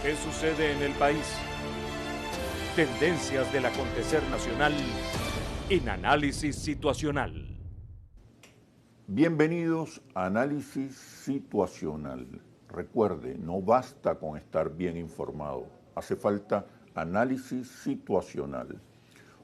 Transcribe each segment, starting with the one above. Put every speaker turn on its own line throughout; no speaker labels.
¿Qué sucede en el país? Tendencias del acontecer nacional en Análisis Situacional.
Bienvenidos a Análisis Situacional. Recuerde, no basta con estar bien informado, hace falta análisis situacional.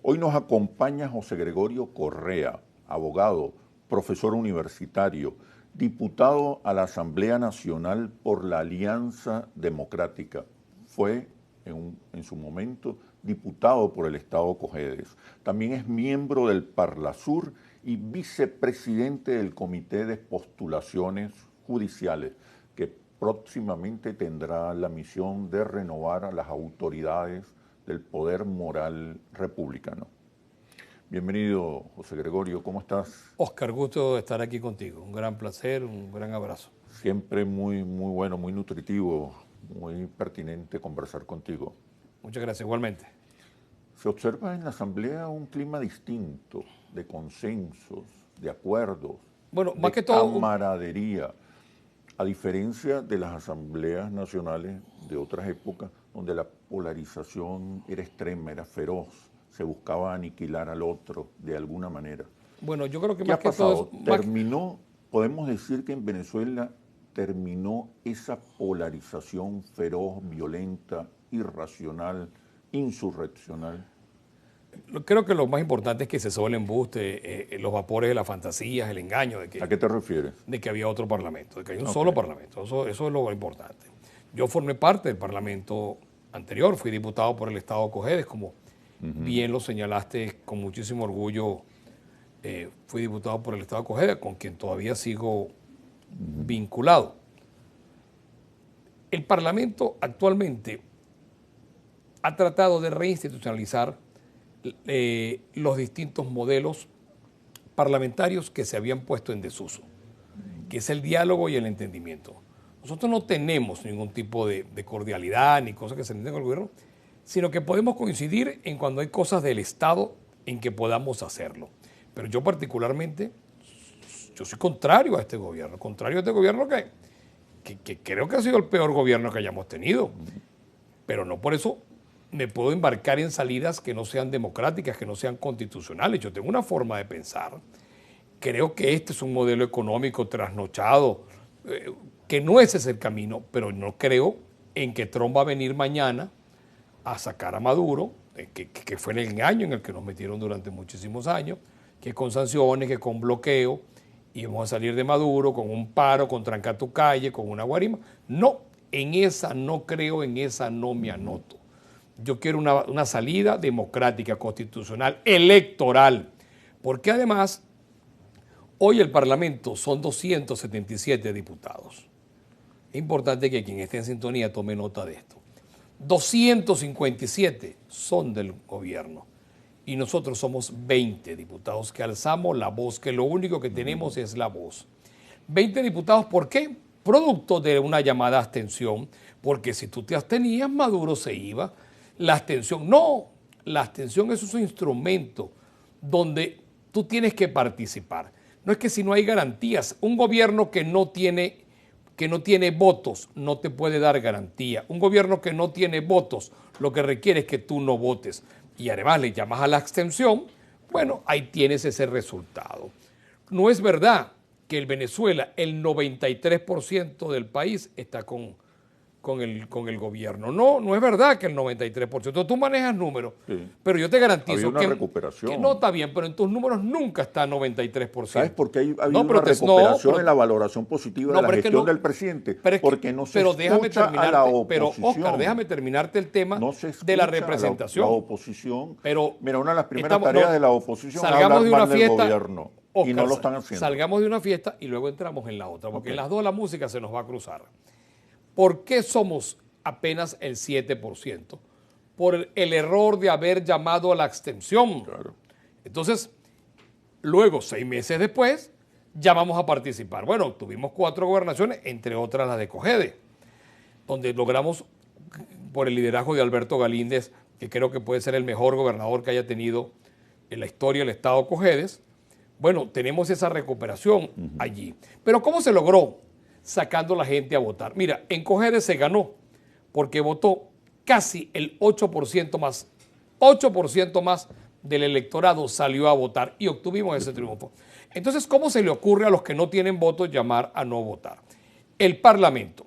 Hoy nos acompaña José Gregorio Correa, abogado, profesor universitario, diputado a la Asamblea Nacional por la Alianza Democrática. Fue en su momento diputado por el Estado Cojedes. También es miembro del Parlasur y vicepresidente del Comité de Postulaciones Judiciales, que próximamente tendrá la misión de renovar a las autoridades del poder moral republicano. Bienvenido, José Gregorio, ¿cómo estás?
Oscar, gusto de estar aquí contigo. Un gran placer, un gran abrazo.
Siempre muy bueno, muy nutritivo, muy pertinente conversar contigo.
Muchas gracias, igualmente.
Se observa en la Asamblea un clima distinto, de consensos, de acuerdos,
más que todo,
camaradería, a diferencia de las asambleas nacionales de otras épocas, donde la polarización era extrema, era feroz, se buscaba aniquilar al otro de alguna manera.
Bueno, yo creo que
¿Qué
más
ha
que
pasado?
todo...
Podemos decir que en Venezuela terminó esa polarización feroz, violenta, irracional, insurreccional.
Creo que lo más importante es que cesó el embuste, los vapores de las fantasías, el engaño de que...
¿A qué te refieres?
De que había otro parlamento, de que hay un solo parlamento. Eso es lo importante. Yo formé parte del parlamento anterior, fui diputado por el Estado Cojedes, como bien lo señalaste con muchísimo orgullo. Fui diputado por el Estado Cojedes, con quien todavía sigo vinculado. El Parlamento actualmente ha tratado de reinstitucionalizar los distintos modelos parlamentarios que se habían puesto en desuso, que es el diálogo y el entendimiento. Nosotros no tenemos ningún tipo de cordialidad ni cosas que se entiendan con el gobierno, sino que podemos coincidir en cuando hay cosas del Estado en que podamos hacerlo. Pero yo particularmente, yo soy contrario a este gobierno que creo que ha sido el peor gobierno que hayamos tenido. Pero no por eso me puedo embarcar en salidas que no sean democráticas, que no sean constitucionales. Yo tengo una forma de pensar. Creo que este es un modelo económico trasnochado, que no ese es el camino, pero no creo en que Trump va a venir mañana a sacar a Maduro, que fue el engaño en el que nos metieron durante muchísimos años, que con sanciones, que con bloqueo, íbamos a salir de Maduro con un paro, con trancar tu calle, con una guarima. No, en esa no creo, en esa no me anoto. Yo quiero una salida democrática, constitucional, electoral, porque además hoy el Parlamento son 277 diputados. Es importante que quien esté en sintonía tome nota de esto. 257 son del gobierno y nosotros somos 20 diputados que alzamos la voz, que lo único que tenemos es la voz. 20 diputados, ¿por qué? Producto de una llamada abstención, porque si tú te abstenías, Maduro se iba. La abstención, no, la abstención es un instrumento donde tú tienes que participar. No es que si no hay garantías, un gobierno que no tiene votos no te puede dar garantía. Un gobierno que no tiene votos lo que requiere es que tú no votes. Y además le llamas a la abstención, bueno, ahí tienes ese resultado. No es verdad que en Venezuela el 93% del país está con el gobierno. No es verdad que el 93%. Tú manejas números, sí, pero yo te garantizo
una recuperación.
Que no está bien, pero en tus números nunca está 93%.
¿Sabes por qué hay una recuperación en la valoración positiva de la gestión del presidente? Porque no se escucha a la oposición.
Pero, Oscar, déjame terminarte el tema de la representación.
La oposición. Pero, mira, una de las primeras tareas de la oposición es hablar mal del gobierno. Oscar, y no lo están haciendo.
Salgamos de una fiesta y luego entramos en la otra, porque en las dos la música se nos va a cruzar. ¿Por qué somos apenas el 7%? Por el error de haber llamado a la abstención.
Claro.
Entonces, luego, 6 meses después, ya vamos a participar. Bueno, tuvimos 4 gobernaciones, entre otras las de Cojedes, donde logramos, por el liderazgo de Alberto Galíndez, que creo que puede ser el mejor gobernador que haya tenido en la historia el Estado Cojedes. Bueno, tenemos esa recuperación allí. Pero ¿cómo se logró? Sacando a la gente a votar. Mira, en Cojedes se ganó porque votó casi el 8% más. 8% más del electorado salió a votar y obtuvimos ese triunfo. Entonces, ¿cómo se le ocurre a los que no tienen votos llamar a no votar? El Parlamento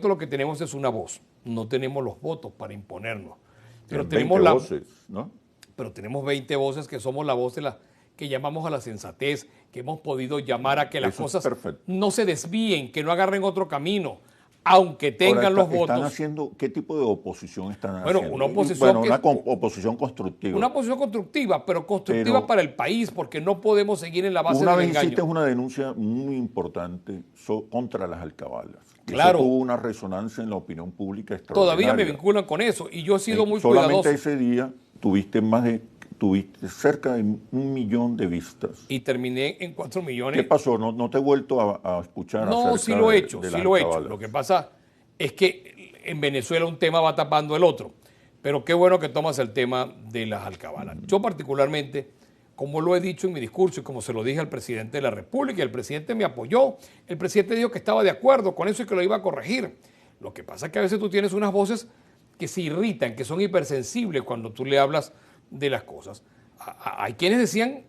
lo que tenemos es una voz, no tenemos los votos para imponernos. Pero tenemos
voces, ¿no?
Pero tenemos 20 voces que somos la voz de la que llamamos a la sensatez, que hemos podido llamar a que las cosas no se desvíen, que no agarren otro camino, aunque tengan
ahora,
los votos.
¿Están haciendo qué tipo de oposición están
bueno,
haciendo?
Una oposición
oposición constructiva.
Una oposición constructiva, pero constructiva para el país, porque no podemos seguir en la base del engaño.
Una vez hiciste una denuncia muy importante contra las alcabalas.
Claro.
Eso tuvo una resonancia en la opinión pública extraordinaria.
Todavía me vinculan con eso y yo he sido muy
solamente
cuidadoso.
Ese día tuviste cerca de 1 millón de vistas.
Y terminé en 4 millones.
¿Qué pasó? ¿No te he vuelto a escuchar?
No, sí lo he hecho, sí lo he hecho. Lo que pasa es que en Venezuela un tema va tapando el otro. Pero qué bueno que tomas el tema de las alcabalas. Yo particularmente, como lo he dicho en mi discurso y como se lo dije al presidente de la República, el presidente me apoyó, el presidente dijo que estaba de acuerdo con eso y que lo iba a corregir. Lo que pasa es que a veces tú tienes unas voces que se irritan, que son hipersensibles cuando tú le hablas de las cosas. Hay quienes decían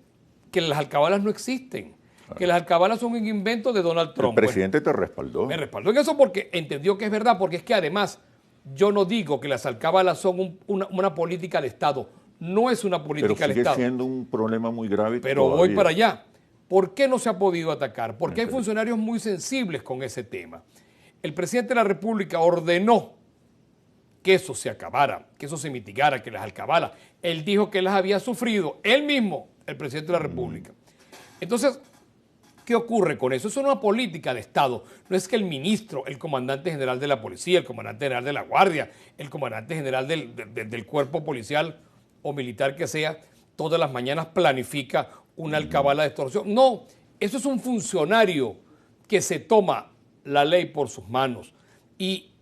que las alcabalas no existen, que las alcabalas son un invento de Donald Trump.
El presidente te respaldó.
Me respaldó en eso porque entendió que es verdad, porque es que además yo no digo que las alcabalas son una política de Estado, no es una política de Estado.
Pero sigue siendo un problema muy grave.
Pero todavía voy para allá. ¿Por qué no se ha podido atacar? Porque hay funcionarios muy sensibles con ese tema. El presidente de la República ordenó que eso se acabara, que eso se mitigara, que las alcabalas. Él dijo que las había sufrido, él mismo, el presidente de la República. Entonces, ¿qué ocurre con eso? Eso es una política de Estado. No es que el ministro, el comandante general de la policía, el comandante general de la guardia, el comandante general del cuerpo policial o militar que sea, todas las mañanas planifica una alcabala de extorsión. No, eso es un funcionario que se toma la ley por sus manos y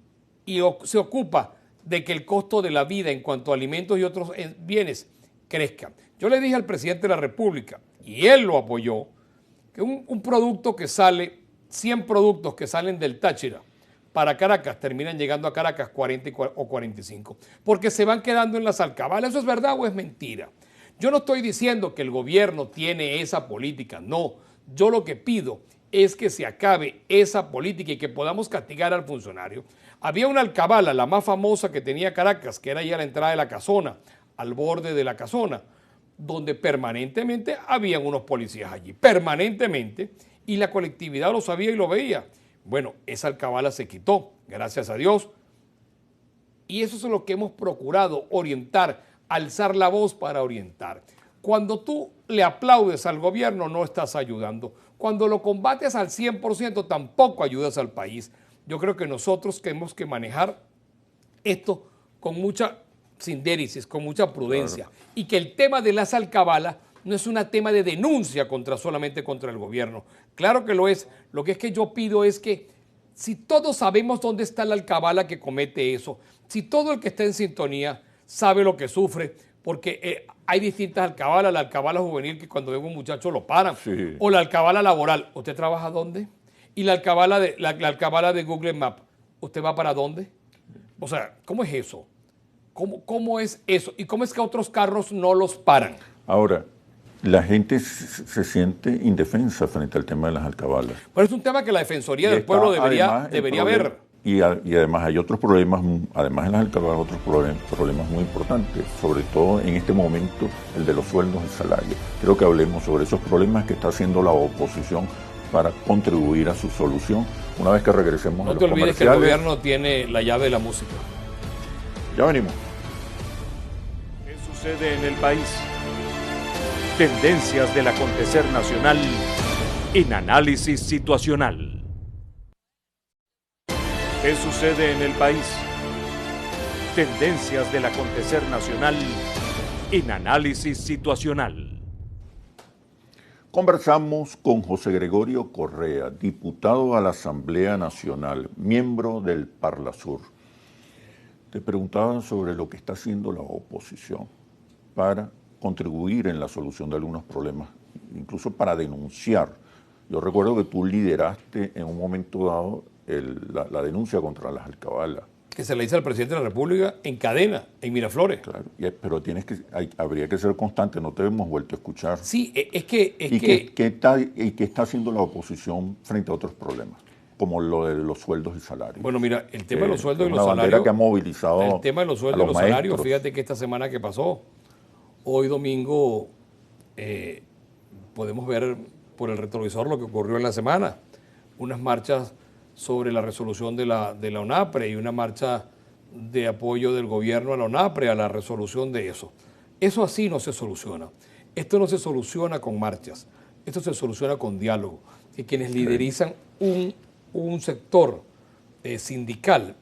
se ocupa de que el costo de la vida en cuanto a alimentos y otros bienes crezca. Yo le dije al presidente de la República, y él lo apoyó, que un producto que sale, 100 productos que salen del Táchira para Caracas terminan llegando a Caracas 40 o 45, porque se van quedando en las alcabalas. ¿Eso es verdad o es mentira? Yo no estoy diciendo que el gobierno tiene esa política, no. Yo lo que pido es que se acabe esa política y que podamos castigar al funcionario. Había una alcabala, la más famosa que tenía Caracas, que era ahí a la entrada de la Casona, al borde de la Casona, donde permanentemente habían unos policías allí, permanentemente, y la colectividad lo sabía y lo veía. Bueno, esa alcabala se quitó, gracias a Dios, y eso es lo que hemos procurado, orientar, alzar la voz para orientar. Cuando tú le aplaudes al gobierno, no estás ayudando. Cuando lo combates al 100%, tampoco ayudas al país. Yo creo que nosotros tenemos que manejar esto con mucha sindéresis, con mucha prudencia. Claro. Y que el tema de las alcabalas no es un tema de denuncia solamente contra el gobierno. Claro que lo es. Lo que es que yo pido es que si todos sabemos dónde está la alcabala que comete eso, si todo el que está en sintonía sabe lo que sufre, porque hay distintas alcabalas, la alcabala juvenil que cuando ven un muchacho lo paran, sí. O la alcabala laboral, ¿usted trabaja dónde? Y la alcabala de Google Maps, ¿usted va para dónde? O sea, ¿cómo es eso? ¿Cómo es eso? ¿Y cómo es que otros carros no los paran?
Ahora, la gente se siente indefensa frente al tema de las alcabalas.
Pero es un tema que la Defensoría del Pueblo debería ver.
Y además hay otros problemas, además de las alcabalas, otros problemas muy importantes, sobre todo en este momento el de los sueldos y salarios. Creo que hablemos sobre esos problemas que está haciendo la oposición para contribuir a su solución una vez que regresemos a los comerciales. No te olvides
que el gobierno tiene la llave de la música.
Ya venimos.
¿Qué sucede en el país? Tendencias del acontecer nacional en análisis situacional. ¿Qué sucede en el país? Tendencias del acontecer nacional en análisis situacional.
Conversamos con José Gregorio Correa, diputado a la Asamblea Nacional, miembro del Parlasur. Te preguntaban sobre lo que está haciendo la oposición para contribuir en la solución de algunos problemas, incluso para denunciar. Yo recuerdo que tú lideraste en un momento dado la denuncia contra las alcabalas.
que se le dice al presidente de la República en cadena, en Miraflores.
Claro, pero habría que ser constante, no te hemos vuelto a escuchar.
Sí,
¿Qué está haciendo la oposición frente a otros problemas? Como lo de los sueldos y salarios.
Bueno, mira, el tema de los sueldos y los
una bandera
salarios.
que ha movilizado
El tema de los sueldos y los salarios, fíjate que esta semana que pasó, hoy domingo, podemos ver por el retrovisor lo que ocurrió en la semana. Unas marchas sobre la resolución de la ONAPRE y una marcha de apoyo del gobierno a la ONAPRE, a la resolución de eso. Eso así no se soluciona. Esto no se soluciona con marchas. Esto se soluciona con diálogo. Que quienes liderizan un sector sindical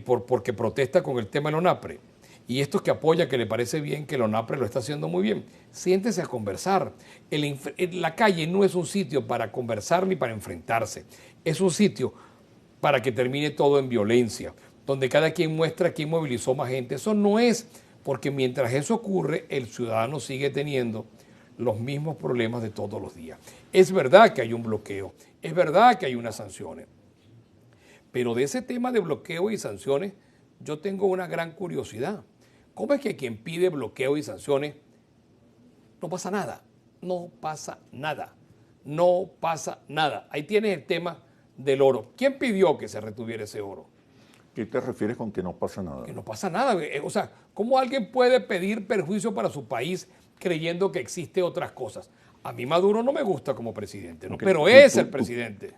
porque protesta con el tema de la ONAPRE, y estos que apoya que le parece bien que la ONAPRE lo está haciendo muy bien, siéntese a conversar. La calle no es un sitio para conversar ni para enfrentarse, es un sitio para que termine todo en violencia, donde cada quien muestra quién movilizó más gente. Eso no es, porque mientras eso ocurre, el ciudadano sigue teniendo los mismos problemas de todos los días. Es verdad que hay un bloqueo, es verdad que hay unas sanciones, pero de ese tema de bloqueo y sanciones yo tengo una gran curiosidad. ¿Cómo es que quien pide bloqueo y sanciones no pasa nada? No pasa nada. No pasa nada. Ahí tienes el tema del oro. ¿Quién pidió que se retuviera ese oro?
¿Qué te refieres con que no pasa nada?
Que no pasa nada. O sea, ¿cómo alguien puede pedir perjuicio para su país creyendo que existe otras cosas? A mí Maduro no me gusta como presidente, ¿no?
Okay.
Pero es el presidente.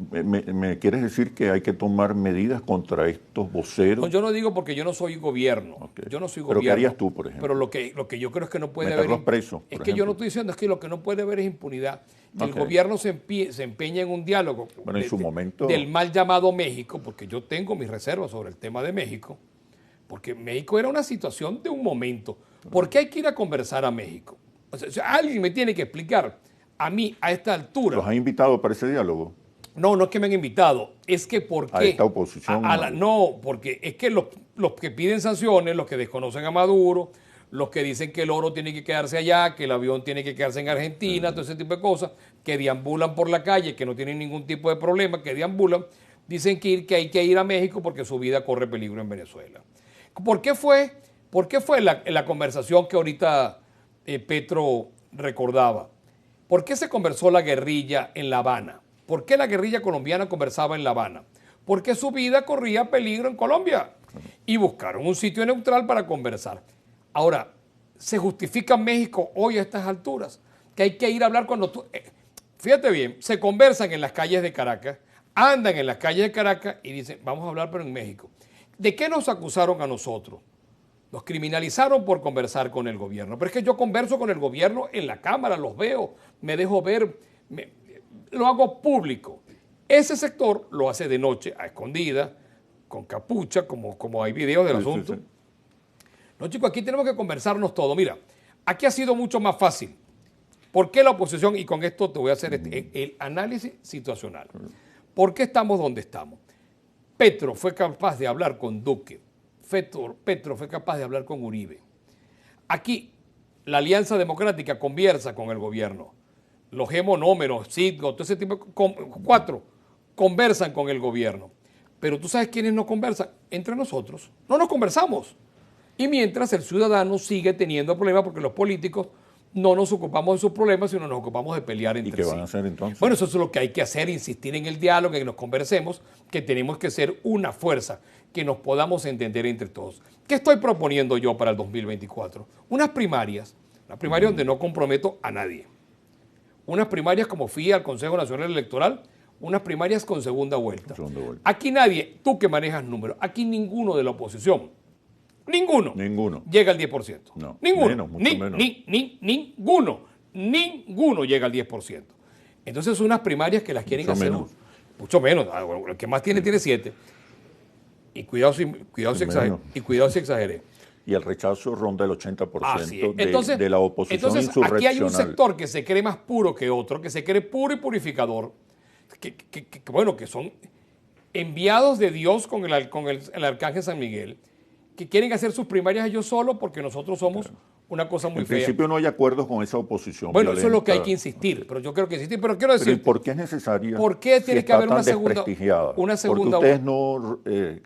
¿Me quieres decir que hay que tomar medidas contra estos voceros?
No, yo no digo porque yo no soy gobierno.
Okay.
Yo no soy
¿Pero
gobierno.
qué harías tú, por ejemplo?
Pero lo que yo creo es que no puede
Meterlos
haber...
presos,
es
por
que yo
ejemplo.
no estoy diciendo, es que lo que no puede haber es impunidad. Que el
Okay.
gobierno se empeña en un diálogo
Bueno, en su momento...
del mal llamado México, porque yo tengo mis reservas sobre el tema de México, porque México era una situación de un momento. ¿Por qué hay que ir a conversar a México? O sea, alguien me tiene que explicar. A mí, a esta altura...
¿Los han invitado para ese diálogo?
No, no es que me han invitado, es que porque...
A esta oposición.
No, porque es que los que piden sanciones, los que desconocen a Maduro, los que dicen que el oro tiene que quedarse allá, que el avión tiene que quedarse en Argentina, todo ese tipo de cosas, que deambulan por la calle, que no tienen ningún tipo de problema, que deambulan, dicen que hay que ir a México porque su vida corre peligro en Venezuela. ¿Por qué fue la conversación que ahorita Petro recordaba? ¿Por qué se conversó la guerrilla en La Habana? ¿Por qué la guerrilla colombiana conversaba en La Habana? Porque su vida corría peligro en Colombia y buscaron un sitio neutral para conversar. Ahora, ¿se justifica en México hoy a estas alturas que hay que ir a hablar cuando tú... fíjate bien, se conversan en las calles de Caracas, andan en las calles de Caracas y dicen, vamos a hablar pero en México. ¿De qué nos acusaron a nosotros? Los criminalizaron por conversar con el gobierno. Pero es que yo converso con el gobierno en la Cámara, los veo, me dejo ver, lo hago público. Ese sector lo hace de noche, a escondida, con capucha, como hay videos del asunto.
Sí.
No, chicos, aquí tenemos que conversarnos todo. Mira, aquí ha sido mucho más fácil. ¿Por qué la oposición? Y con esto te voy a hacer el análisis situacional. ¿Por qué estamos donde estamos? Petro fue capaz de hablar con Duque. Petro fue capaz de hablar con Uribe. Aquí la Alianza Democrática conversa con el gobierno. Los hemonómeros, Citgo, todo ese tipo, cuatro, conversan con el gobierno. Pero tú sabes quiénes no conversan, entre nosotros. No nos conversamos. Y mientras el ciudadano sigue teniendo problemas porque los políticos no nos ocupamos de sus problemas, sino nos ocupamos de pelear entre sí.
¿Y qué van a hacer entonces?
Bueno, eso es lo que hay que hacer, insistir en el diálogo, en que nos conversemos, que tenemos que ser una fuerza, que nos podamos entender entre todos. ¿Qué estoy proponiendo yo para el 2024? Unas primarias donde no comprometo a nadie. Unas primarias como fui al Consejo Nacional Electoral, unas primarias con segunda vuelta. Aquí nadie, tú que manejas números, aquí ninguno de la oposición, ninguno llega al 10%.
No,
ninguno.
Ninguno
Ninguno llega al 10%. Entonces son unas primarias que las quieren hacer mucho menos. El que más tiene 7. Y cuidado si exageré.
Y el rechazo ronda el 80%
entonces,
de la oposición insurreccional.
Aquí hay un sector que se cree más puro que otro, que se cree puro y purificador, que son enviados de Dios con el arcángel San Miguel, que quieren hacer sus primarias ellos solos porque nosotros somos una cosa muy
En
fea.
principio no hay acuerdos con esa oposición
Bueno, eso es lo que hay
violenta.
que insistir, pero yo creo que insistir. Pero quiero
Pero ¿y
decir,
por qué es necesaria?
¿por qué tiene
si
que
está
haber
tan
una segunda
desprestigiada? Porque ustedes no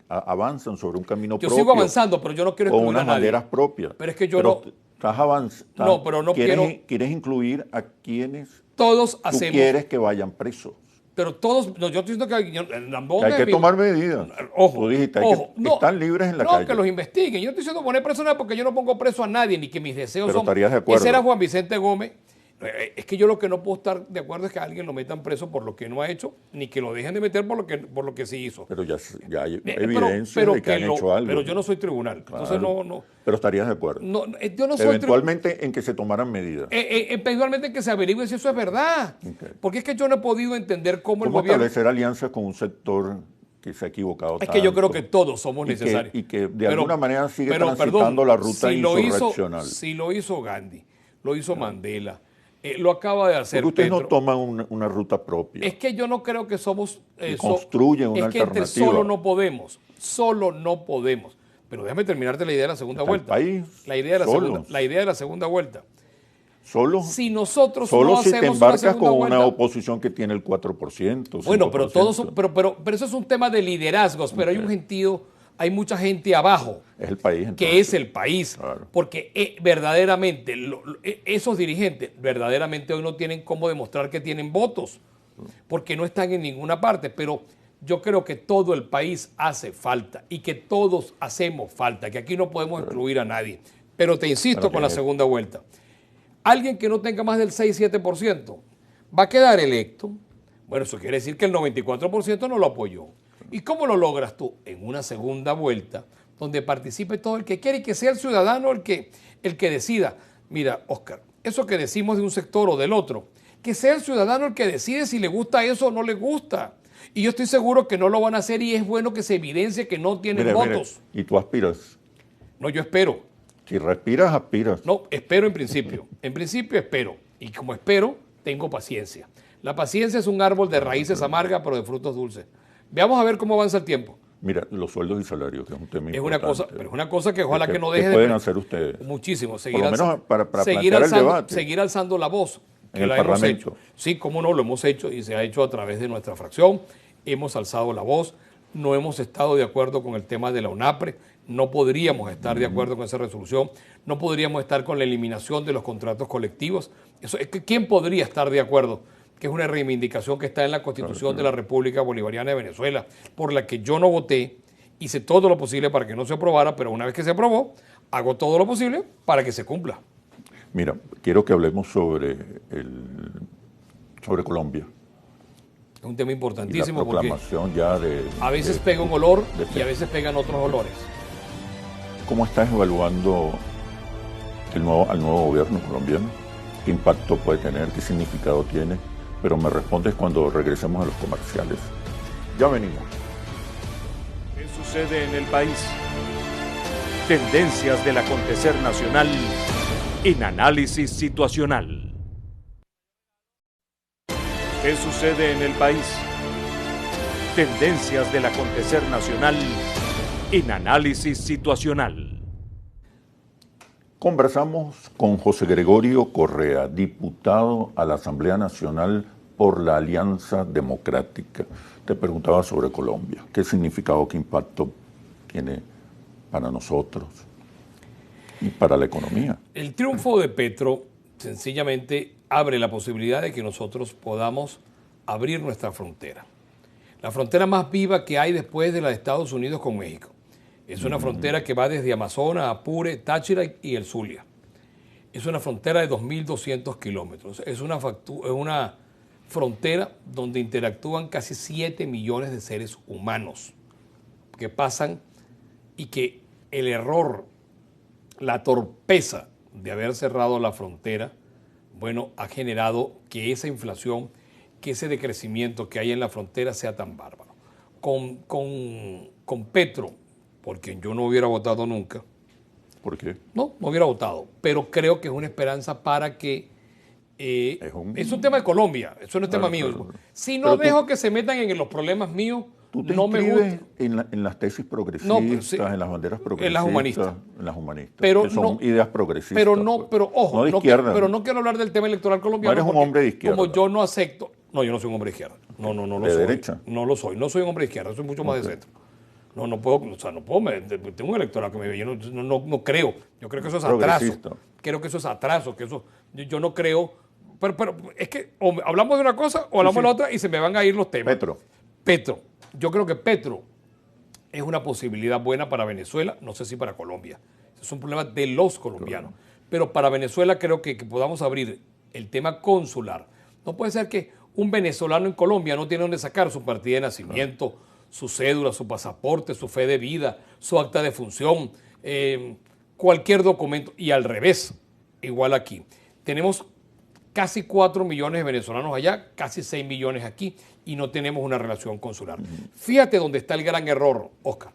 avanzan sobre un camino
yo
propio.
sigo avanzando, pero yo no quiero
con
excluir a
unas
nadie.
banderas propias.
Pero es que yo
Pero
no...
estás avanzando.
No, pero no quiero...
¿Quieres incluir a quienes
Todos
tú
hacemos...
quieres que vayan presos?
Pero todos... No, yo estoy diciendo que...
Que hay que tomar medidas.
Ojo,
Tú dijiste,
ojo, no,
están libres en la
no,
calle.
que los investiguen. Yo no estoy diciendo poner preso a nadie porque yo no pongo preso a nadie, ni que mis deseos
Pero
son...
estarías de acuerdo.
Ese era Juan Vicente Gómez. Es que yo lo que no puedo estar de acuerdo es que a alguien lo metan preso por lo que no ha hecho, ni que lo dejen de meter por lo que sí hizo.
Pero ya hay
Pero-
evidencia
pero
de que han hecho algo.
Pero yo no soy tribunal. Entonces
Claro.
no...
Pero estarías de acuerdo.
No, yo no soy
Eventualmente en que se tomaran medidas.
eventualmente que se averigüe si eso es verdad.
Ok.
Porque es que yo no he podido entender cómo el
¿Cómo
gobierno...
establecer alianzas con un sector que se ha equivocado
Es que yo creo
tanto?
que todos somos
Y que-
necesarios.
y que de alguna manera sigue
pero,
transitando la ruta
si lo
insurreccional.
si lo hizo Gandhi, lo hizo Mandela, lo acaba de hacer
Porque ustedes
Petro.
no toman una ruta propia.
Es que yo no creo que somos...
Y construyen una
es que entre
alternativa.
solo no podemos. Pero déjame terminarte la idea de la segunda
Está el
vuelta.
país
La idea
solos.
de la segunda vuelta.
Solo
Si nosotros
si
no
te
hacemos una
embarcas
segunda
con una
vuelta...
oposición que tiene el 4%.
Bueno, pero
5%.
todos son- pero eso es un tema de liderazgos, pero hay un gentío, hay mucha gente abajo
Es el país.
que
entonces.
es el país,
Claro.
porque verdaderamente esos dirigentes verdaderamente hoy no tienen cómo demostrar que tienen votos, porque no están en ninguna parte, pero yo creo que todo el país hace falta y que todos hacemos falta, que aquí no podemos excluir a nadie. Pero te insisto
Claro
con
que
la segunda vuelta. Alguien que no tenga más del 6-7% va a quedar electo. Bueno, eso quiere decir que el 94% no lo apoyó. ¿Y cómo lo logras tú? En una segunda vuelta, donde participe todo el que quiere y que sea el ciudadano el que decida. Mira, Oscar, eso que decimos de un sector o del otro, que sea el ciudadano el que decide si le gusta eso o no le gusta. Y yo estoy seguro que no lo van a hacer y es bueno que se evidencie que no tienen
Mire,
votos.
y tú aspiras.
No, yo espero.
Si respiras, aspiras.
No, espero en principio. En principio espero. Y como espero, tengo paciencia. La paciencia es un árbol de raíces amargas, pero de frutos dulces. Veamos a ver cómo avanza el tiempo.
Mira, los sueldos y salarios, que es un tema
Es una
importante.
cosa, pero es una cosa que ojalá que no deje
¿Qué
de...
pueden hacer ustedes?
Muchísimo.
Por lo menos para
seguir
plantear el
alzando,
debate.
seguir alzando la voz. Que
En el
la hemos
Parlamento.
hecho. Sí, cómo no, lo hemos hecho y se ha hecho a través de nuestra fracción. Hemos alzado la voz. No hemos estado de acuerdo con el tema de la UNAPRE. No podríamos estar de acuerdo con esa resolución. No podríamos estar con la eliminación de los contratos colectivos. Eso, es que, ¿quién podría estar de acuerdo? Que es una reivindicación que está en la Constitución de la República Bolivariana de Venezuela, por la que yo no voté. Hice todo lo posible para que no se aprobara, pero una vez que se aprobó, hago todo lo posible para que se cumpla.
Mira, quiero que hablemos sobre Colombia.
Es un tema
Y la
importantísimo porque
proclamación ya de...
a veces
de-
pega un olor
de-
y a veces pegan otros olores.
¿Cómo estás evaluando al nuevo gobierno colombiano? ¿Qué impacto puede tener? ¿Qué significado tiene? Pero me respondes cuando regresemos a los comerciales. Ya venimos.
¿Qué sucede en el país? Tendencias del acontecer nacional en análisis situacional. ¿Qué sucede en el país? Tendencias del acontecer nacional en análisis situacional.
Conversamos con José Gregorio Correa, diputado a la Asamblea Nacional por la Alianza Democrática. Te preguntaba sobre Colombia. ¿Qué significado, qué impacto tiene para nosotros y para la economía?
El triunfo de Petro sencillamente abre la posibilidad de que nosotros podamos abrir nuestra frontera. La frontera más viva que hay después de la de Estados Unidos con México. Es una frontera que va desde Amazonas, Apure, Táchira y el Zulia. Es una frontera de 2.200 kilómetros. Es una frontera donde interactúan casi 7 millones de seres humanos que pasan y que el error, la torpeza de haber cerrado la frontera, bueno, ha generado que esa inflación, que ese decrecimiento que hay en la frontera sea tan bárbaro. Con Petro, por quien yo no hubiera votado nunca,
¿Por qué?
no hubiera votado, pero creo que es una esperanza para que... es un tema de Colombia, eso no es tema mío.
claro.
Si no
Pero tú-
dejo que se metan en los problemas míos,
Tú te
no me
inscribes
gusta.
en las tesis progresistas,
No, pues, sí,
en las banderas progresistas,
en las humanistas.
en las humanistas,
Pero
que son
no,
ideas progresistas.
Pero no,
pues.
pero ojo,
no de
no
izquierda.
pero no quiero hablar del tema electoral colombiano.
No eres un
porque
hombre de izquierda.
Como yo no acepto. No, yo no soy un hombre de izquierda. No lo
¿De
soy.
derecha?
No lo soy. No soy un hombre de izquierda, soy mucho más de centro. No puedo, o sea, no puedo, tengo un electorado que me ve. Yo no creo. Yo creo que eso es atraso. Creo que eso es atraso, que eso, yo no creo. Pero es que o hablamos de una cosa o hablamos de la otra y se me van a ir los temas. Petro. Yo creo que Petro es una posibilidad buena para Venezuela, no sé si para Colombia. Es un problema de los colombianos. Pero para Venezuela creo que podamos abrir el tema consular. No puede ser que un venezolano en Colombia no tiene dónde sacar su partida de nacimiento, su cédula, su pasaporte, su fe de vida, su acta de función, cualquier documento. Y al revés, igual aquí. Tenemos casi 4 millones de venezolanos allá, casi 6 millones aquí, y no tenemos una relación consular. Fíjate dónde está el gran error, Oscar.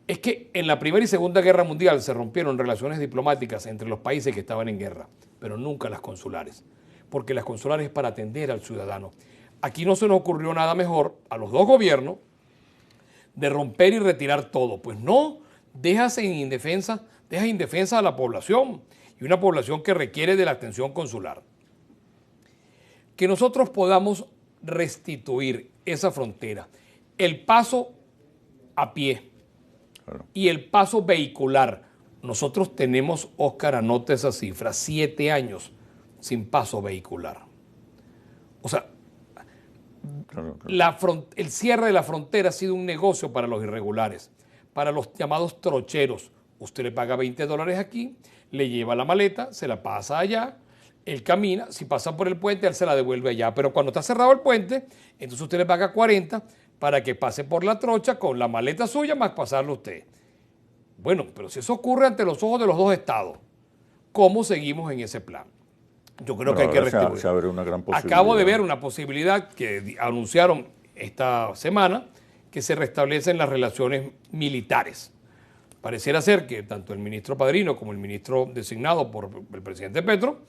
Es que en la Primera y Segunda Guerra Mundial se rompieron relaciones diplomáticas entre los países que estaban en guerra, pero nunca las consulares, porque las consulares es para atender al ciudadano. Aquí no se nos ocurrió nada mejor a los dos gobiernos de romper y retirar todo. Pues no, dejas indefensa a la población, y una población que requiere de la atención consular. Que nosotros podamos restituir esa frontera, el paso a pie y el paso vehicular. Nosotros tenemos, Oscar, anota esa cifra, 7 años sin paso vehicular. O sea, el cierre de la frontera ha sido un negocio para los irregulares, para los llamados trocheros. Usted le paga $20 aquí, le lleva la maleta, se la pasa allá, él camina, si pasa por el puente, él se la devuelve allá. Pero cuando está cerrado el puente, entonces usted le paga 40 para que pase por la trocha con la maleta suya más pasarlo usted. Bueno, pero si eso ocurre ante los ojos de los dos estados, ¿cómo seguimos en ese plan? Yo creo que hay que restituir.
Se abre una gran posibilidad.
Acabo de ver una posibilidad que anunciaron esta semana, que se restablecen las relaciones militares. Pareciera ser que tanto el ministro Padrino como el ministro designado por el presidente Petro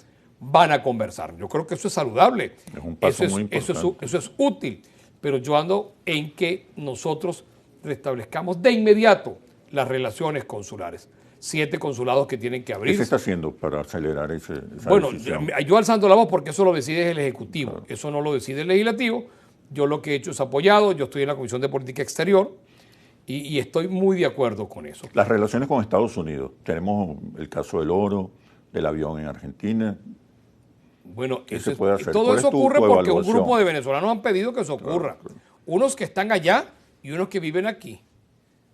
van a conversar. Yo creo que eso es saludable.
Es un paso muy importante.
Eso es útil. Pero yo ando en que nosotros restablezcamos de inmediato las relaciones consulares. 7 consulados que tienen que abrir.
¿Qué se está haciendo para acelerar esa decisión?
Yo alzando la voz porque eso lo decide el Ejecutivo. Claro. Eso no lo decide el Legislativo. Yo lo que he hecho es apoyado. Yo estoy en la Comisión de Política Exterior y estoy muy de acuerdo con eso.
Las relaciones con Estados Unidos. Tenemos el caso del oro, del avión en Argentina.
Bueno,
todo
eso ocurre porque un grupo de venezolanos han pedido que eso ocurra. Claro. Unos que están allá y unos que viven aquí.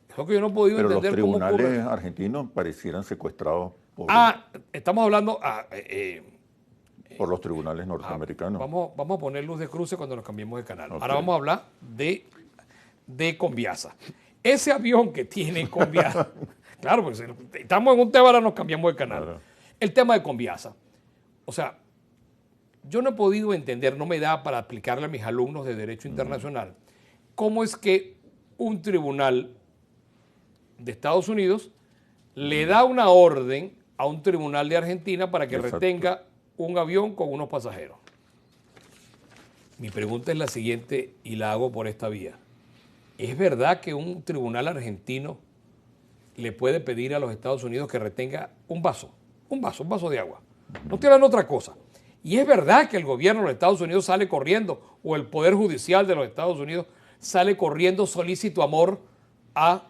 Es lo que yo no he podido entender cómo ocurre.
Pero los tribunales argentinos parecieran secuestrados por...
estamos hablando...
por los tribunales norteamericanos.
Vamos a poner luz de cruce cuando nos cambiemos de canal. Okay. Ahora vamos a hablar de Conviasa. Ese avión que tiene Conviasa... Claro, porque estamos en un tema, ahora nos cambiamos de canal. Claro. El tema de Conviasa. O sea, yo no he podido entender, no me da para aplicarle a mis alumnos de Derecho Internacional, cómo es que un tribunal de Estados Unidos le da una orden a un tribunal de Argentina para que retenga un avión con unos pasajeros. Mi pregunta es la siguiente y la hago por esta vía. ¿Es verdad que un tribunal argentino le puede pedir a los Estados Unidos que retenga un vaso de agua? No estoy hablando de otra cosa. Y es verdad que el gobierno de los Estados Unidos sale corriendo, o el Poder Judicial de los Estados Unidos sale corriendo solícito amor a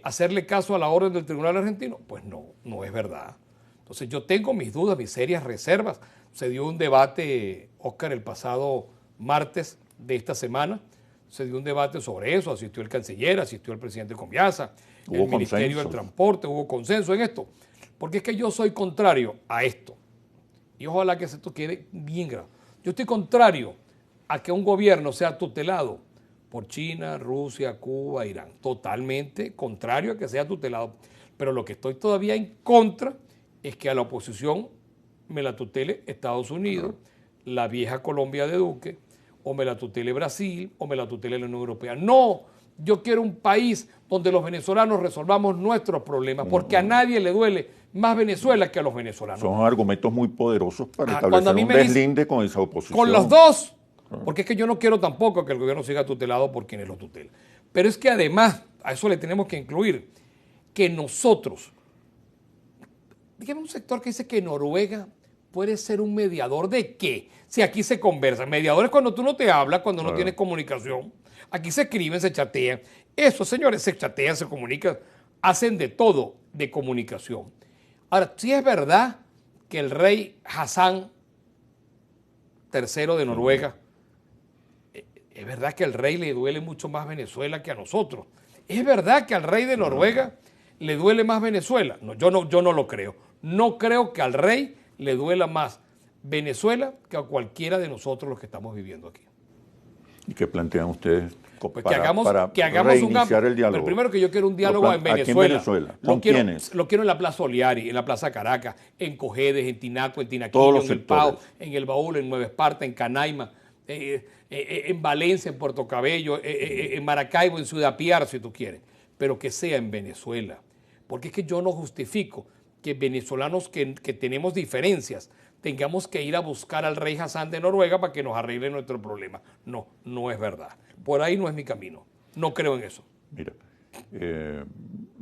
hacerle caso a la orden del tribunal argentino. Pues no es verdad. Entonces yo tengo mis dudas, mis serias reservas. Se dio un debate, Oscar, el pasado martes de esta semana, se dio un debate sobre eso, asistió el canciller, asistió el presidente Conviasa, el Ministerio del Transporte, hubo consenso en esto. Porque es que yo soy contrario a esto. Y ojalá que esto quede bien grave. Yo estoy contrario a que un gobierno sea tutelado por China, Rusia, Cuba, Irán. Totalmente contrario a que sea tutelado. Pero lo que estoy todavía en contra es que a la oposición me la tutele Estados Unidos, la vieja Colombia de Duque, o me la tutele Brasil, o me la tutele la Unión Europea. No, yo quiero un país donde los venezolanos resolvamos nuestros problemas, porque a nadie le duele más Venezuela que a los venezolanos.
Son argumentos muy poderosos para establecer un deslinde con esa oposición.
Con los dos, Porque es que yo no quiero tampoco que el gobierno siga tutelado por quienes lo tutelan. Pero es que además, a eso le tenemos que incluir que nosotros, digamos un sector que dice que Noruega puede ser un mediador ¿de qué? Si aquí se conversa. Mediador es cuando tú no te hablas, cuando no tienes comunicación. Aquí se escriben, se chatean. Esos señores se chatean, se comunican, hacen de todo de comunicación. Ahora, sí es verdad que el rey Hassan III de Noruega, es verdad que al rey le duele mucho más Venezuela que a nosotros. Es verdad que al rey de Noruega le duele más Venezuela. No, yo no lo creo. No creo que al rey le duela más Venezuela que a cualquiera de nosotros los que estamos viviendo aquí.
¿Y qué plantean ustedes
Pues
para
que hagamos
reiniciar el diálogo?
Pero primero que yo quiero un diálogo en Venezuela.
¿Aquí en Venezuela? ¿Con quiénes?
Lo quiero en la Plaza Oliari, en la Plaza Caracas, en Cojedes, en Tinaco, en
Todos
Tinaquillo,
los
en El
sectores.
Pao, en El Baúl, en Nueva Esparta, en Canaima, en Valencia, en Puerto Cabello, en Maracaibo, en Ciudad Piar, si tú quieres. Pero que sea en Venezuela. Porque es que yo no justifico que venezolanos que tenemos diferencias tengamos que ir a buscar al rey Hassan de Noruega para que nos arregle nuestro problema. No, no es verdad. Por ahí no es mi camino. No creo en eso.
Mira,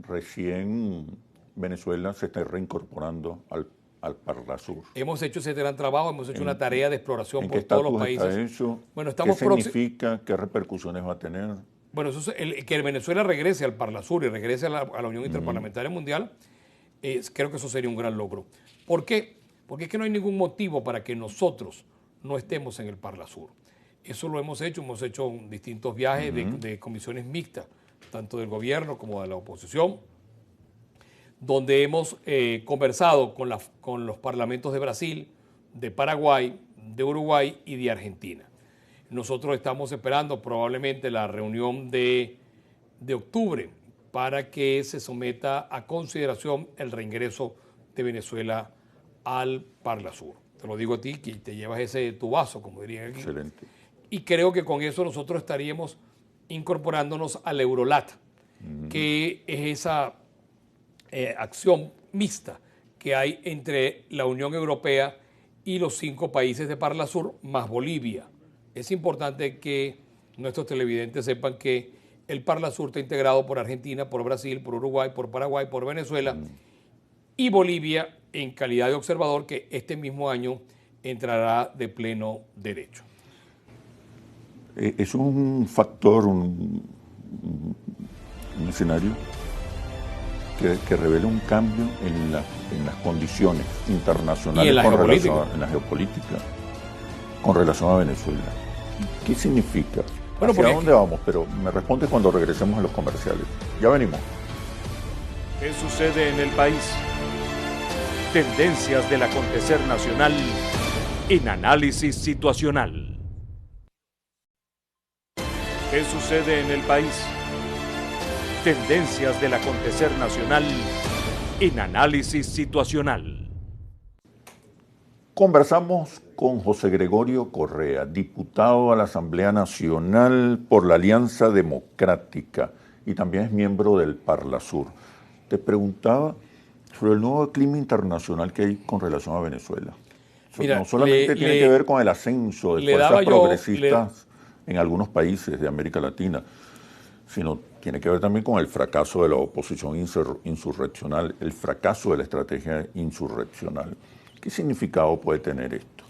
recién Venezuela se está reincorporando al Parlasur.
Hemos hecho ese gran trabajo, hemos hecho una tarea de exploración
¿En
por
qué
todos los
estatus
países.
está eso?
Bueno,
¿Qué significa? ¿Qué repercusiones va a tener?
Bueno, que Venezuela regrese al Parlasur y regrese a la Unión Interparlamentaria Mundial, creo que eso sería un gran logro. ¿Por qué? Porque es que no hay ningún motivo para que nosotros no estemos en el Parlasur. Eso lo hemos hecho distintos viajes de comisiones mixtas, tanto del gobierno como de la oposición, donde hemos conversado con los parlamentos de Brasil, de Paraguay, de Uruguay y de Argentina. Nosotros estamos esperando probablemente la reunión de octubre para que se someta a consideración el reingreso de Venezuela al Parlasur. Te lo digo a ti, que te llevas ese tubazo, como dirían aquí.
Excelente.
Y creo que con eso nosotros estaríamos incorporándonos al Eurolat, que es esa acción mixta que hay entre la Unión Europea y los 5 países de Parlasur, más Bolivia. Es importante que nuestros televidentes sepan que el Parlasur está integrado por Argentina, por Brasil, por Uruguay, por Paraguay, por Venezuela y Bolivia en calidad de observador, que este mismo año entrará de pleno derecho.
Es un factor, un escenario que revela un cambio en las condiciones internacionales
Y en la geopolítica.
En la geopolítica con relación a Venezuela. ¿Qué significa?
Bueno,
¿Hacia dónde vamos? Pero me respondes cuando regresemos a los comerciales. Ya venimos.
¿Qué sucede en el país? Tendencias del acontecer nacional en análisis situacional. ¿Qué sucede en el país? Tendencias del acontecer nacional en análisis situacional.
Conversamos con José Gregorio Correa, diputado a la Asamblea Nacional por la Alianza Democrática y también es miembro del Parlasur. Te preguntaba sobre el nuevo clima internacional que hay con relación a Venezuela.
Mira,
no solamente tiene que ver con el ascenso de fuerzas progresistas en algunos países de América Latina, sino tiene que ver también con el fracaso de la oposición insurreccional, el fracaso de la estrategia insurreccional. ¿Qué significado puede tener esto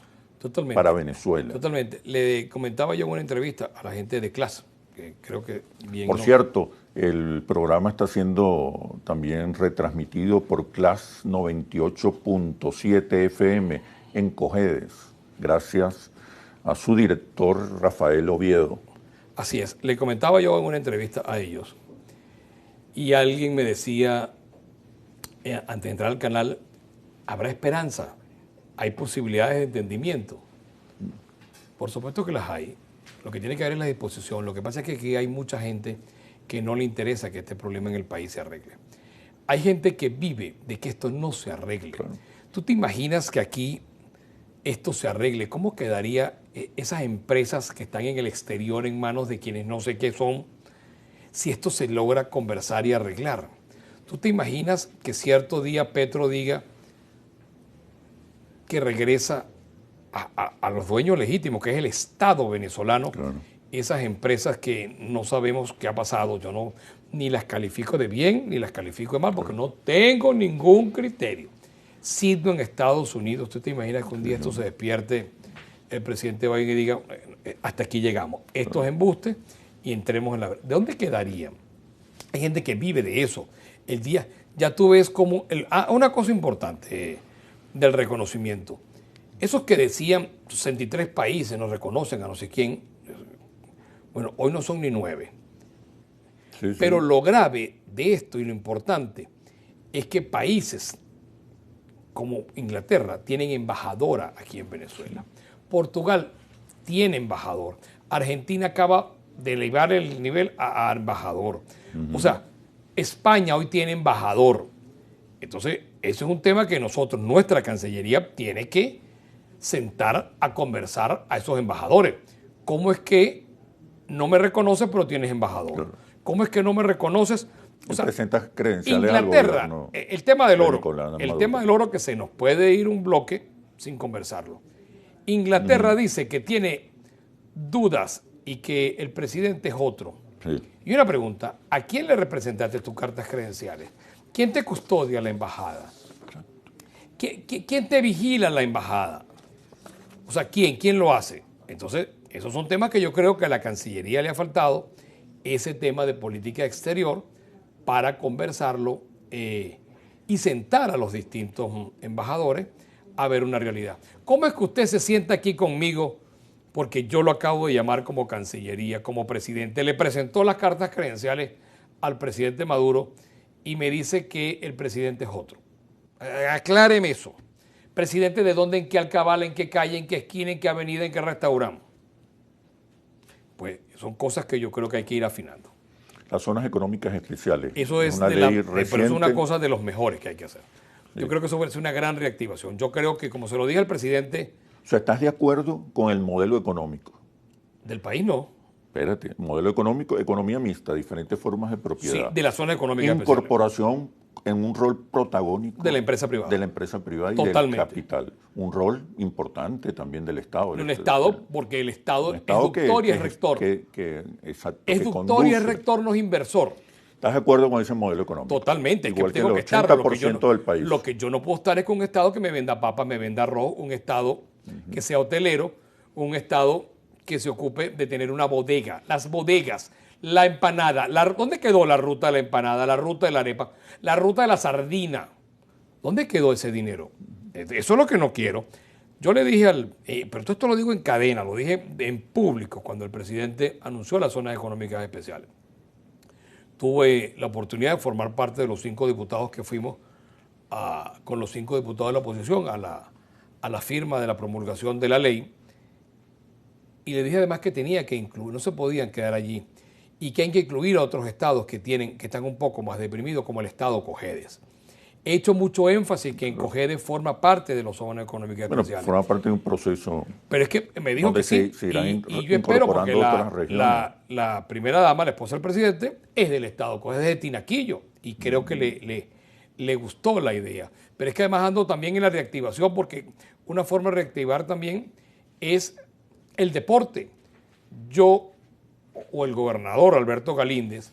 para Venezuela?
Totalmente. Le comentaba yo en una entrevista a la gente de CLAS, que creo que bien...
Por cierto, el programa está siendo también retransmitido por CLAS 98.7 FM en Cojedes, gracias a su director Rafael Oviedo.
Así es. Le comentaba yo en una entrevista a ellos y alguien me decía, antes de entrar al canal, ¿habrá esperanza? ¿Hay posibilidades de entendimiento? Por supuesto que las hay. Lo que tiene que haber es la disposición. Lo que pasa es que aquí hay mucha gente que no le interesa que este problema en el país se arregle. Hay gente que vive de que esto no se arregle. Claro. ¿Tú te imaginas que aquí esto se arregle? ¿Cómo quedaría esas empresas que están en el exterior en manos de quienes no sé qué son si esto se logra conversar y arreglar? ¿Tú te imaginas que cierto día Petro diga que regresa a los dueños legítimos, que es el Estado venezolano,
Claro.
esas empresas que no sabemos qué ha pasado. Yo no ni las califico de bien ni las califico de mal porque no tengo ningún criterio. Siendo en Estados Unidos, ¿usted te imagina que un día esto se despierte el presidente Biden y diga, hasta aquí llegamos, esto es embuste y entremos en la... ¿De dónde quedarían? Hay gente que vive de eso. El día, ya tú ves como... una cosa importante del reconocimiento. Esos que decían 63 países nos reconocen a no sé quién, bueno, hoy no son ni 9.
Sí, sí.
Pero lo grave de esto y lo importante es que países como Inglaterra tienen embajadora aquí en Venezuela. Portugal tiene embajador. Argentina acaba de elevar el nivel a embajador. O sea, España hoy tiene embajador. Entonces, eso es un tema que nosotros, nuestra Cancillería, tiene que sentar a conversar a esos embajadores. ¿Cómo es que no me reconoces pero tienes embajador?
Claro.
¿Cómo es que no me reconoces? O sea,
presentas credenciales al
Inglaterra,
gobierno
el tema del oro,
Nicolás
el
Maduro.
tema del oro que se nos puede ir un bloque sin conversarlo. Inglaterra dice que tiene dudas y que el presidente es otro.
Sí.
Y una pregunta, ¿a quién le representaste tus cartas credenciales? ¿Quién te custodia la embajada? ¿Quién te vigila la embajada? O sea, ¿quién lo hace? Entonces, esos son temas que yo creo que a la Cancillería le ha faltado, ese tema de política exterior, para conversarlo y sentar a los distintos embajadores a ver una realidad. ¿Cómo es que usted se sienta aquí conmigo? Porque yo lo acabo de llamar como Cancillería, como presidente. Le presentó las cartas credenciales al presidente Maduro y me dice que el presidente es otro. Acláreme eso. ¿Presidente de dónde, en qué alcabala, en qué calle, en qué esquina, en qué avenida, en qué restaurante? Pues son cosas que yo creo que hay que ir afinando.
Las zonas económicas especiales.
Eso es,
una ley
pero es
reciente.
una cosa de los mejores que hay que hacer. Yo creo que eso es una gran reactivación. Yo creo que, como se lo dije al presidente
O sea, ¿estás de acuerdo con el modelo económico?
del país, no.
Espérate, modelo económico, economía mixta, diferentes formas de
Sí,
propiedad.
de la zona económica especial.
Incorporación en un rol protagónico
De la empresa privada.
de la empresa privada y
Totalmente.
del capital. Un rol importante también del Estado.
Un Estado, porque el Estado es ductor y es rector.
Exacto,
Es
que
ductor y es
conduce.
rector, no es inversor.
¿Estás de acuerdo con ese modelo económico?
Totalmente.
Igual que
tengo
el
que estar.
80% del país.
Lo que yo no puedo estar es con un Estado que me venda papa, me venda arroz, un Estado que sea hotelero, un Estado que se ocupe de tener una bodega. Las bodegas, la empanada. ¿Dónde quedó la ruta de la empanada, la ruta de la arepa, la ruta de la sardina? ¿Dónde quedó ese dinero? Eso es lo que no quiero. Yo le dije pero esto lo digo en cadena, lo dije en público cuando el presidente anunció las zonas económicas especiales. Tuve la oportunidad de formar parte de los 5 diputados que fuimos con los 5 diputados de la oposición a la firma de la promulgación de la ley. Y le dije además que tenía que incluir, no se podían quedar allí, y que hay que incluir a otros estados que están un poco más deprimidos, como el estado Cojedes. He hecho mucho énfasis que en Cojedes forma parte de las zonas económicas
Bueno,
especiales.
forma parte de un proceso.
Pero es que me dijo
donde
que sí,
se irán
y yo espero porque
incorporando otras regiones.
la primera dama, la esposa del presidente, es del estado Cojedes, de Tinaquillo, y creo que le gustó la idea. Pero es que además ando también en la reactivación, porque una forma de reactivar también es el deporte. Yo o el gobernador Alberto Galíndez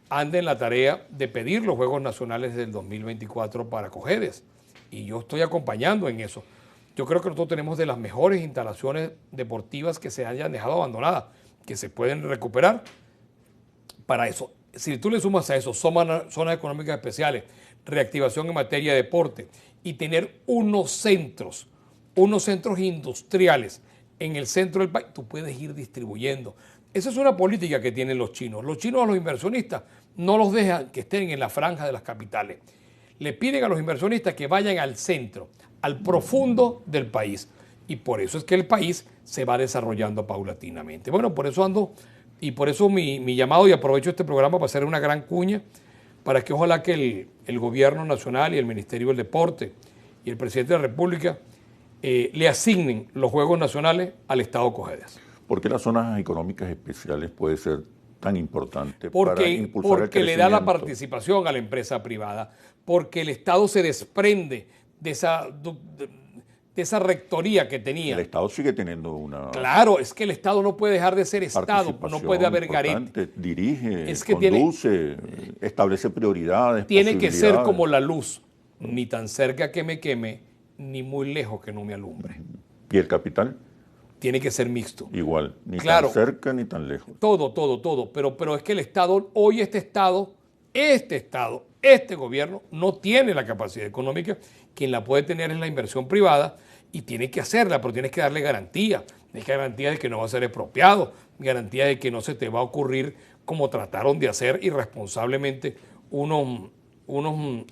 anda en la tarea de pedir los Juegos Nacionales del 2024 para Cojedes, y yo estoy acompañando en eso. Yo creo que nosotros tenemos de las mejores instalaciones deportivas que se hayan dejado abandonadas, que se pueden recuperar para eso. Si tú le sumas a eso zonas económicas especiales, reactivación en materia de deporte y tener unos centros industriales en el centro del país, tú puedes ir distribuyendo. Esa es una política que tienen los chinos. Los chinos a los inversionistas no los dejan que estén en la franja de las capitales. Le piden a los inversionistas que vayan al centro, al profundo del país. Y por eso es que el país se va desarrollando paulatinamente. Bueno, por eso ando, y por eso mi llamado, y aprovecho este programa para hacer una gran cuña, para que ojalá que el gobierno nacional y el Ministerio del Deporte y el presidente de la República le asignen los Juegos Nacionales al Estado Cojedes.
¿Por qué las zonas económicas especiales puede ser tan importante para impulsar el
Porque le da la
crecimiento?
participación a la empresa privada, porque el Estado se desprende de de esa rectoría que tenía.
El Estado sigue teniendo una...
Claro, es que el Estado no puede dejar de ser Estado, no puede haber garete.
Dirige,
Es que
conduce, establece prioridades,
tiene que ser como la luz, ni tan cerca que me queme, ni muy lejos que no me alumbre.
¿Y el capital?
Tiene que ser mixto.
Igual, ni
Claro,
tan cerca ni tan lejos.
Todo. Pero es que el Estado, hoy este gobierno no tiene la capacidad económica. Quien la puede tener es la inversión privada y tiene que hacerla, pero tienes que darle garantía. Tienes que dar garantía de que no va a ser expropiado, garantía de que no se te va a ocurrir como trataron de hacer irresponsablemente unos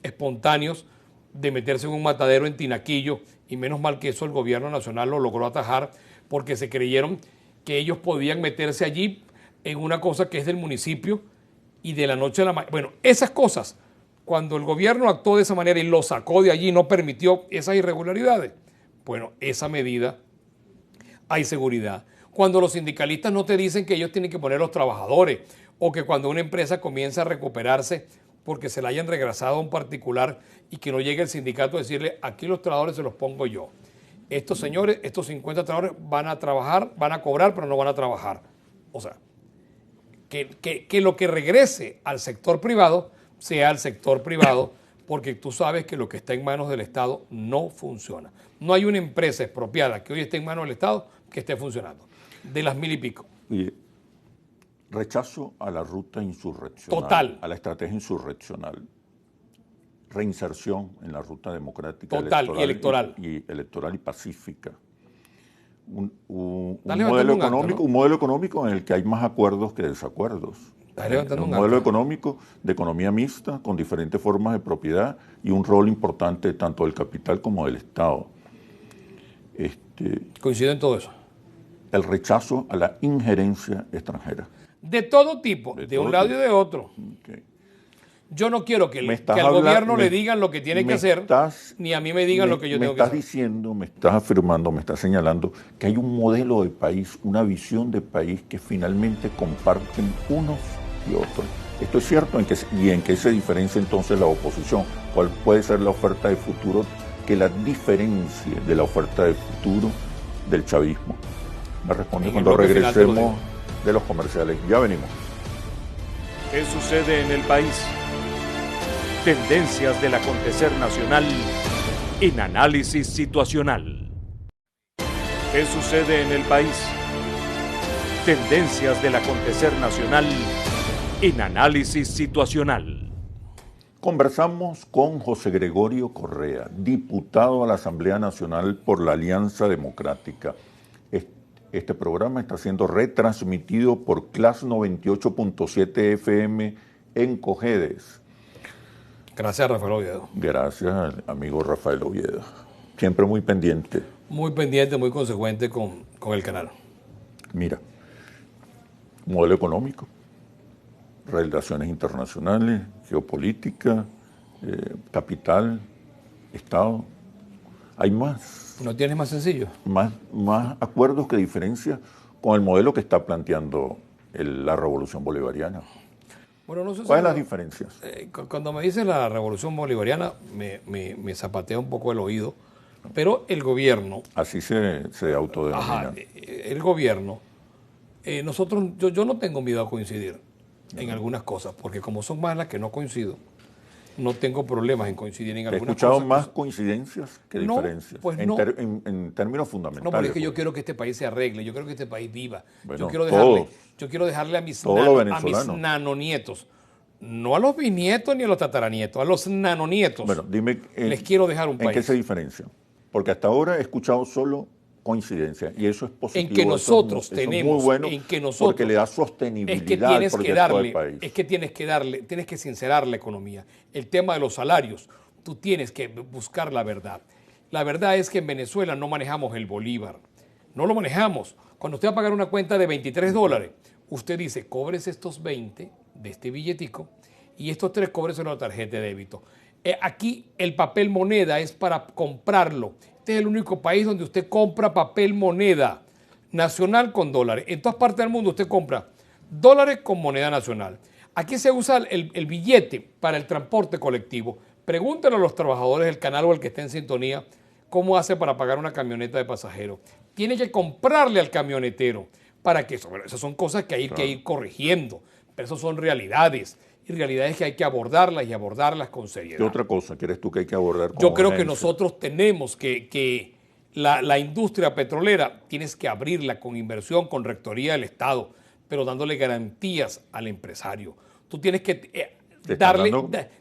espontáneos de meterse en un matadero en Tinaquillo, y menos mal que eso el gobierno nacional lo logró atajar, porque se creyeron que ellos podían meterse allí en una cosa que es del municipio y de la noche a la mañana. Bueno, esas cosas, cuando el gobierno actuó de esa manera y lo sacó de allí, no permitió esas irregularidades, bueno, esa medida, hay seguridad. Cuando los sindicalistas no te dicen que ellos tienen que poner los trabajadores, o que cuando una empresa comienza a recuperarse porque se la hayan regresado a un particular y que no llegue el sindicato a decirle, aquí los trabajadores se los pongo yo. Estos señores, estos 50 trabajadores van a trabajar, van a cobrar, pero no van a trabajar. O sea, que lo que regrese al sector privado sea al sector privado, porque tú sabes que lo que está en manos del Estado no funciona. No hay una empresa expropiada que hoy esté en manos del Estado que esté funcionando. De las 1000 y pico.
Y rechazo a la ruta insurreccional.
Total.
A la estrategia insurreccional. Reinserción en la ruta democrática.
Total, electoral.
Y electoral y pacífica. Un modelo económico en el que hay más acuerdos que desacuerdos. Un modelo económico de economía mixta, con diferentes formas de propiedad y un rol importante tanto del capital como del Estado.
Coincido en todo eso.
El rechazo a la injerencia extranjera.
De todo tipo, de un lado y de otro.
Okay.
Yo no quiero que al gobierno le digan lo que tiene que hacer, ni a mí me digan lo que yo tengo que hacer.
Me estás afirmando, me estás señalando que hay un modelo de país, una visión de país que finalmente comparten unos y otros. ¿Esto es cierto? ¿En qué se diferencia entonces la oposición? ¿Cuál puede ser la oferta de futuro que la diferencie de la oferta de futuro del chavismo? Me responde cuando regresemos de los comerciales. Ya venimos.
¿Qué sucede en el país? Tendencias del acontecer nacional en análisis situacional. ¿Qué sucede en el país? Tendencias del acontecer nacional en análisis situacional.
Conversamos con José Gregorio Correa, diputado a la Asamblea Nacional por la Alianza Democrática. Este programa está siendo retransmitido por CLAS 98.7 FM en Cojedes.
Gracias, Rafael Oviedo.
Gracias, amigo Rafael Oviedo. Siempre muy pendiente.
Muy pendiente, muy consecuente con el canal.
Mira, modelo económico, relaciones internacionales, geopolítica, capital, Estado. Hay más.
¿No tienes más sencillo?
Más acuerdos que diferencias con el modelo que está planteando la revolución bolivariana.
Bueno, no sé
¿Cuáles son las diferencias?
Cuando me dices la revolución bolivariana, me zapatea un poco el oído, pero el gobierno...
Así se autodenomina.
Ajá, el gobierno, yo no tengo miedo a coincidir en algunas cosas, porque como son más las que no coincido, no tengo problemas en coincidir en algunas cosas.
¿He escuchado más coincidencias que diferencias?
Pues
en términos fundamentales.
No, pero es que yo quiero que este país se arregle, yo quiero que este país viva.
Bueno,
yo quiero dejarle a mis nanonietos, no a los bisnietos ni a los tataranietos, a los nanonietos.
Bueno, dime,
les quiero dejar un país.
¿En qué se diferencia? Porque hasta ahora he escuchado solo coincidencia y eso es positivo.
En que nosotros
eso
tenemos,
es muy bueno,
en que nosotros,
porque le da sostenibilidad al proyecto del país.
Es que tienes que sincerar la economía. El tema de los salarios, tú tienes que buscar la verdad. La verdad es que en Venezuela no manejamos el bolívar, no lo manejamos. Cuando usted va a pagar una cuenta de $23, usted dice, cobres estos 20 de este billetico y estos 3 cobres en la tarjeta de débito. Aquí el papel moneda es para comprarlo. Este es el único país donde usted compra papel moneda nacional con dólares. En todas partes del mundo usted compra dólares con moneda nacional. Aquí se usa el billete para el transporte colectivo. Pregúntenle a los trabajadores del canal o el que esté en sintonía ¿Cómo hace para pagar una camioneta de pasajeros? Tiene que comprarle al camionetero para que eso. Bueno, esas son cosas que hay que ir corrigiendo, pero esas son realidades. Y realidades que hay que abordarlas y abordarlas con seriedad.
¿Qué otra cosa crees tú que hay que abordar con
Yo creo que
urgencia?
nosotros tenemos que la industria petrolera tienes que abrirla con inversión, con rectoría del Estado, pero dándole garantías al empresario. Tú tienes que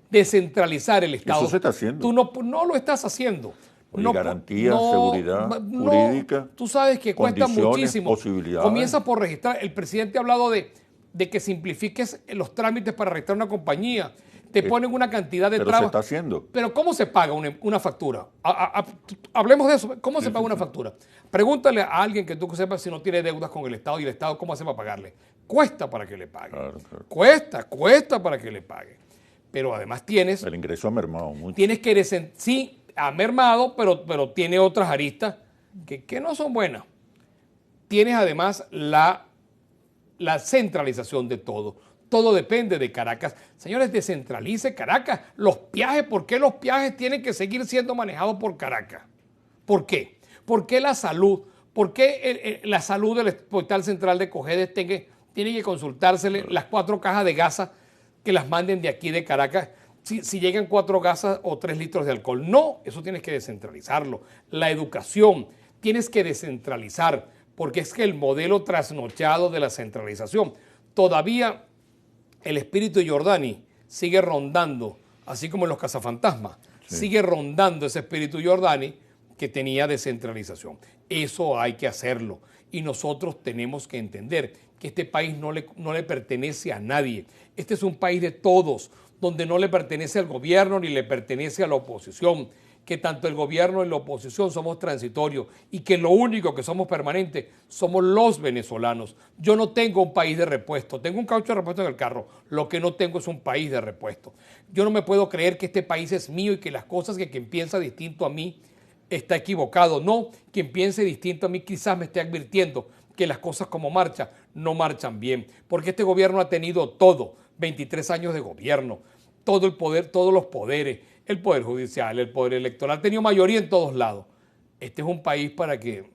descentralizar el Estado.
Eso se está haciendo.
Tú no lo estás haciendo.
Oye, garantías, seguridad jurídica.
Tú sabes que cuesta muchísimo.
Posibilidades.
Comienza por registrar. El presidente ha hablado de que simplifiques los trámites para registrar una compañía. Te ponen una cantidad de
pero
trabas.
se está haciendo.
Pero ¿cómo se paga una factura? Hablemos de eso. ¿Cómo se paga una factura? Pregúntale a alguien que tú sepas si no tiene deudas con el Estado y el Estado cómo hace para pagarle. Cuesta para que le pague. Claro. Cuesta para que le pague. Pero además tienes...
El ingreso ha mermado mucho.
Tienes que... Sí, ha mermado, pero tiene otras aristas que no son buenas. Tienes además la centralización de todo. Todo depende de Caracas. Señores, descentralice Caracas. Los peajes, ¿por qué los peajes tienen que seguir siendo manejados por Caracas? ¿Por qué? ¿Por qué la salud? ¿Por qué la salud del Hospital Central de Cojedes tiene que consultársele las 4 cajas de gasa que las manden de aquí de Caracas? Si llegan 4 gasas o 3 litros de alcohol. No, eso tienes que descentralizarlo. La educación, tienes que descentralizar, porque es que el modelo trasnochado de la centralización, todavía el espíritu Giordani sigue rondando, así como en los cazafantasmas, sigue rondando ese espíritu Giordani que tenía descentralización. Eso hay que hacerlo. Y nosotros tenemos que entender que este país no le pertenece a nadie. Este es un país de todos, donde no le pertenece al gobierno ni le pertenece a la oposición, que tanto el gobierno y la oposición somos transitorios y que lo único que somos permanentes somos los venezolanos. Yo no tengo un país de repuesto, tengo un caucho de repuesto en el carro, lo que no tengo es un país de repuesto. Yo no me puedo creer que este país es mío y que las cosas que quien piensa distinto a mí está equivocado. No, quien piense distinto a mí quizás me esté advirtiendo que las cosas como marchan no marchan bien, porque este gobierno ha tenido todo, 23 años de gobierno, todo el poder, todos los poderes, el poder judicial, el poder electoral, ha tenido mayoría en todos lados. Este es un país para que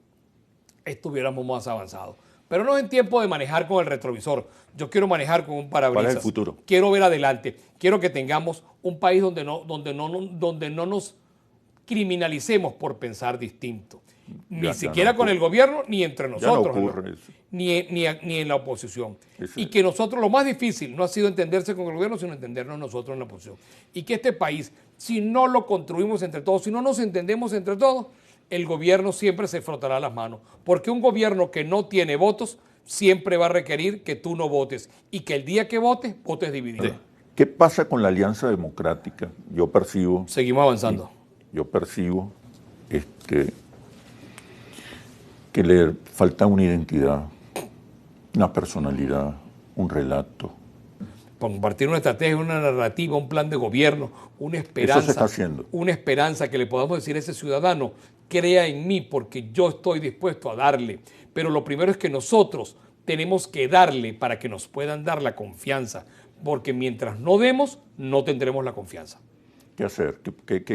estuviéramos más avanzados. Pero no es en tiempo de manejar con el retrovisor. Yo quiero manejar con un parabrisas.
¿Cuál es el futuro?
Quiero ver adelante. Quiero que tengamos un país donde no nos criminalicemos por pensar distinto. Ni siquiera con el gobierno, ni entre nosotros.
Ya no ocurre eso.
Ni en la oposición. Y que nosotros, lo más difícil no ha sido entenderse con el gobierno, sino entendernos nosotros en la oposición. Y que este país, si no lo construimos entre todos, si no nos entendemos entre todos, el gobierno siempre se frotará las manos. Porque un gobierno que no tiene votos siempre va a requerir que tú no votes. Y que el día que votes, votes dividido.
¿Qué pasa con la Alianza Democrática? Yo percibo...
Seguimos avanzando.
Yo percibo que le falta una identidad, una personalidad, un relato.
Compartir una estrategia, una narrativa, un plan de gobierno, una esperanza.
Eso se está haciendo.
Una esperanza que le podamos decir a ese ciudadano, crea en mí porque yo estoy dispuesto a darle. Pero lo primero es que nosotros tenemos que darle para que nos puedan dar la confianza. Porque mientras no demos, no tendremos la confianza.
¿Qué hacer?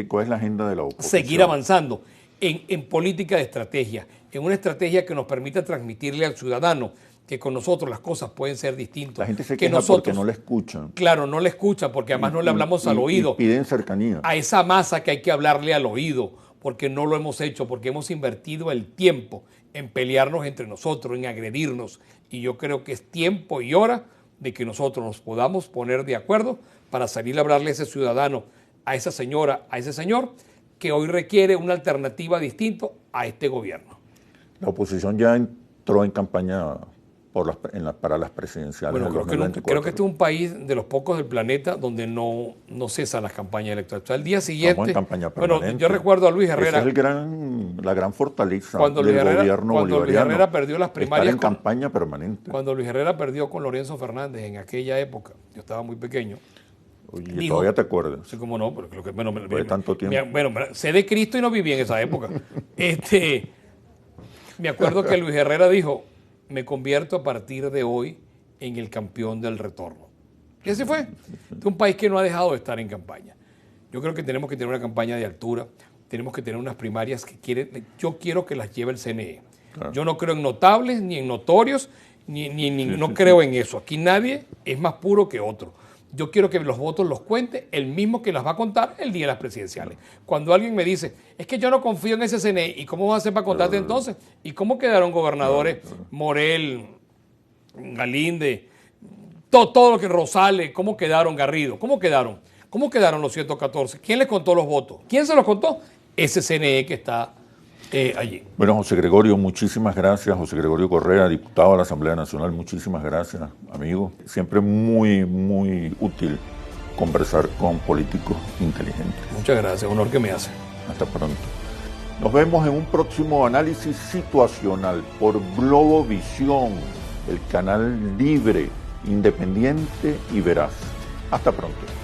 ¿Cuál es la agenda de la oposición?
Seguir avanzando en política de estrategia, en una estrategia que nos permita transmitirle al ciudadano que con nosotros las cosas pueden ser distintas.
La gente se queja porque no le escuchan.
Claro, no le escuchan porque además no le hablamos al oído.
Y piden cercanía.
A esa masa que hay que hablarle al oído, porque no lo hemos hecho, porque hemos invertido el tiempo en pelearnos entre nosotros, en agredirnos. Y yo creo que es tiempo y hora de que nosotros nos podamos poner de acuerdo para salir a hablarle a ese ciudadano, a esa señora, a ese señor, que hoy requiere una alternativa distinta a este gobierno.
La oposición ya entró en campaña para las presidenciales.
Bueno, creo que este es un país de los pocos del planeta donde no cesan las campañas electorales. O sea, el día siguiente...
Estamos en campaña permanente.
Bueno, yo recuerdo a Luis Herrera...
Esa es la gran fortaleza del gobierno bolivariano.
Cuando Luis Herrera perdió las primarias...
Estar en campaña permanente.
Cuando Luis Herrera perdió con Lorenzo Fernández en aquella época, yo estaba muy pequeño.
Oye, dijo, todavía te acuerdas.
Sí, cómo no, pero creo que... Bueno,
de tanto tiempo.
Sé de Cristo y no viví en esa época. Me acuerdo que Luis Herrera dijo, me convierto a partir de hoy en el campeón del retorno. Y así fue. Es un país que no ha dejado de estar en campaña. Yo creo que tenemos que tener una campaña de altura. tenemos que tener unas primarias yo quiero que las lleve el CNE.
Claro.
Yo no creo en notables, ni en notorios, no creo en eso. Aquí nadie es más puro que otro. Yo quiero que los votos los cuente el mismo que las va a contar el día de las presidenciales. Cuando alguien me dice, es que yo no confío en ese CNE, ¿y cómo vas a hacer para contarte entonces? ¿Y cómo quedaron gobernadores Morel, Galinde, todo lo que Rosales, cómo quedaron Garrido? ¿Cómo quedaron? ¿Cómo quedaron los 114? ¿Quién les contó los votos? ¿Quién se los contó? Ese CNE que está allí.
Bueno, José Gregorio, muchísimas gracias. José Gregorio Correa, diputado de la Asamblea Nacional, muchísimas gracias, amigo. Siempre muy, muy útil conversar con políticos inteligentes.
Muchas gracias, honor que me hace.
Hasta pronto. Nos vemos en un próximo análisis situacional por Globovisión, el canal libre, independiente y veraz. Hasta pronto.